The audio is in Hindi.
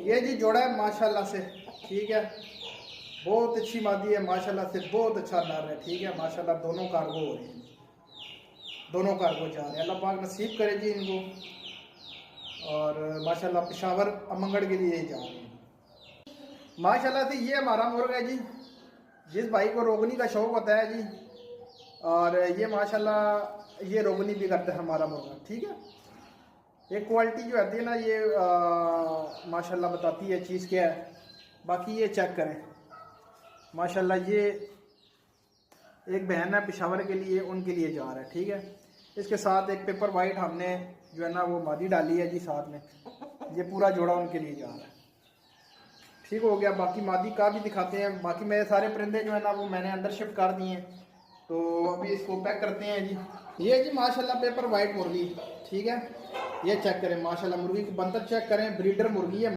ये जी जोड़ा है माशाल्लाह से, ठीक है, बहुत अच्छी मादी है माशाल्लाह से, बहुत अच्छा नर है, ठीक है माशाल्लाह। दोनों कार्गो हो रहे हैं, दोनों कार्गो जा रहे हैं, अल्लाह पाक नसीब करे जी इनको। और माशाल्लाह पेशावर अमंगड़ के लिए जा रहे हैं माशाल्लाह से। ये हमारा मुर्ग है जी, जिस भाई को रोगनी का शौक होता है जी, और ये माशाल्लाह ये रोगनी भी करता है हमारा मुर्गा, ठीक है। ये क्वालिटी जो आती है ना, ये माशाल्लाह बताती है चीज़ क्या है। बाकी ये चेक करें माशाल्लाह, ये एक बहन है पेशावर के लिए, उनके लिए जा रहा है, ठीक है। इसके साथ एक पेपर वाइट हमने जो है ना वो मादी डाली है जी साथ में, ये पूरा जोड़ा उनके लिए जा रहा है, ठीक हो गया। बाकी मादी का भी दिखाते हैं। बाकी मेरे सारे परिंदे जो है ना वो मैंने अंदर शिफ्ट कर दिए हैं, तो अभी इसको पैक करते हैं जी। ये जी माशाल्लाह पेपर वाइट मुर्गी, ठीक है। ये चेक करें माशाल्लाह, मुर्गी की बंतर चेक करें, ब्रीडर मुर्गी है।